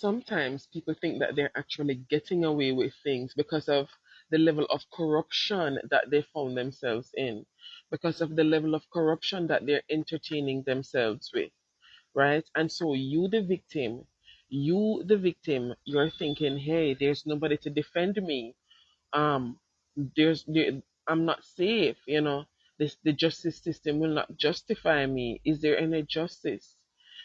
sometimes people think that they're actually getting away with things because of the level of corruption that they found themselves in, because of the level of corruption that they're entertaining themselves with, right? And so you the victim, you're thinking, hey, there's nobody to defend me. um there, I'm not safe, the justice system will not justify me. Is there any justice?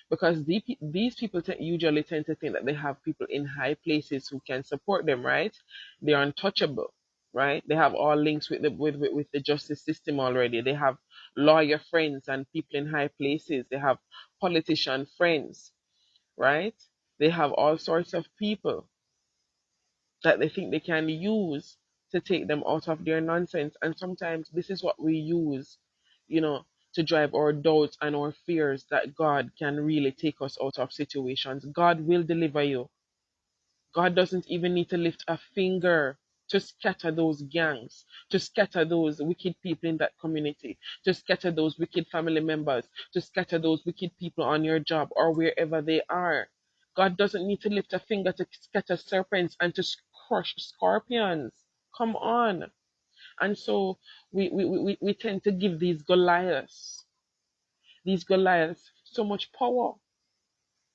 Because these people usually tend to think that they have people in high places who can support them, right? They're untouchable, right? They have all links with with the justice system already. They have lawyer friends and people in high places. They have politician friends, right? They have all sorts of people that they think they can use to take them out of their nonsense. And sometimes this is what we use, you know, to drive our doubts and our fears that God can really take us out of situations. God will deliver you. God doesn't even need to lift a finger to scatter those gangs, to scatter those wicked people in that community, to scatter those wicked family members, to scatter those wicked people on your job or wherever they are. God doesn't need to lift a finger to scatter serpents and to crush scorpions. Come on. And so we tend to give these Goliaths so much power.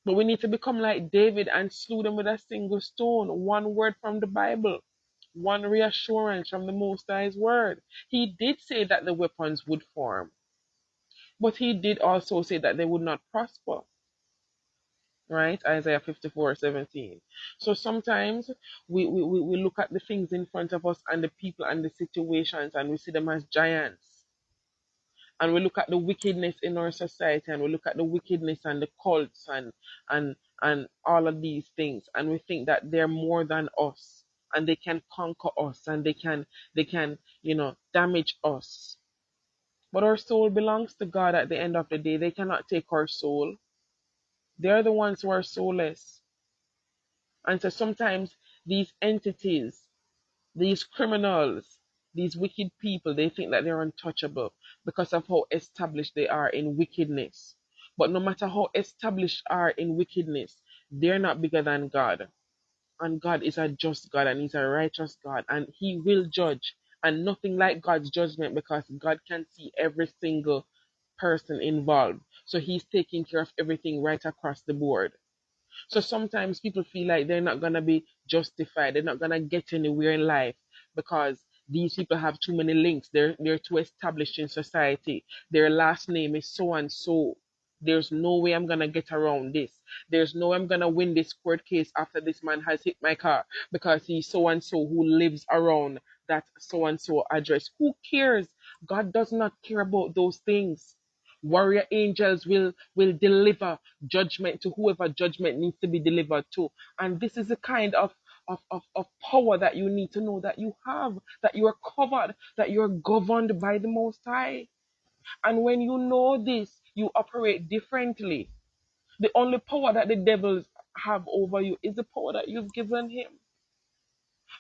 But we need to become like David and slew them with a single stone. One word from the Bible, one reassurance from the Most High's word. He did say that the weapons would form, but he did also say that they would not prosper. Right? Isaiah 54:17. So sometimes we look at the things in front of us and the people and the situations and we see them as giants. And we look at the wickedness in our society and we look at the wickedness and the cults and all of these things and we think that they're more than us and they can conquer us and they can damage us. But our soul belongs to God. At the end of the day, they cannot take our soul. They're the ones who are soulless. And so sometimes these entities, these criminals, these wicked people, they think that they're untouchable because of how established they are in wickedness. But no matter how established are in wickedness, they're not bigger than God. And God is a just God and He's a righteous God and He will judge. And nothing like God's judgment because God can see every single person involved. So He's taking care of everything right across the board. So sometimes people feel like they're not going to be justified. They're not going to get anywhere in life because these people have too many links. They're too established in society. Their last name is so and so. There's no way I'm going to get around this. There's no way I'm going to win this court case after this man has hit my car because he's so and so who lives around that so and so address. Who cares? God does not care about those things. Warrior angels will deliver judgment to whoever judgment needs to be delivered to. And this is the kind of power that you need to know that you have, that you are covered, that you're governed by the Most High. And when you know this, you operate differently. The only power that the devils have over you is the power that you've given him.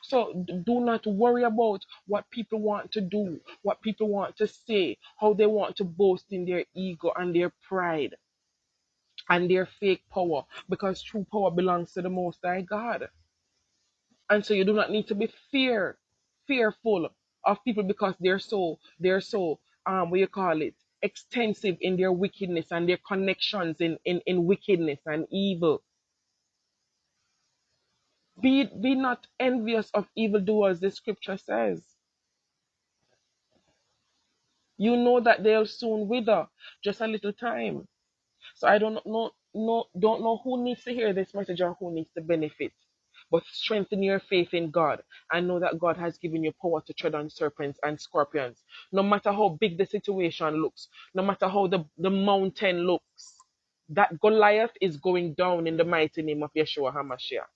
So do not worry about what people want to do, what people want to say, how they want to boast in their ego and their pride and their fake power, because true power belongs to the Most High God. And so you do not need to be fearful of people because they're so what you call it, extensive in their wickedness and their connections in wickedness and evil. Be not envious of evildoers, the scripture says. You know that they'll soon wither, just a little time. So I don't know who needs to hear this message or who needs to benefit. But strengthen your faith in God and know that God has given you power to tread on serpents and scorpions. No matter how big the situation looks, no matter how the mountain looks, that Goliath is going down in the mighty name of Yeshua HaMashiach.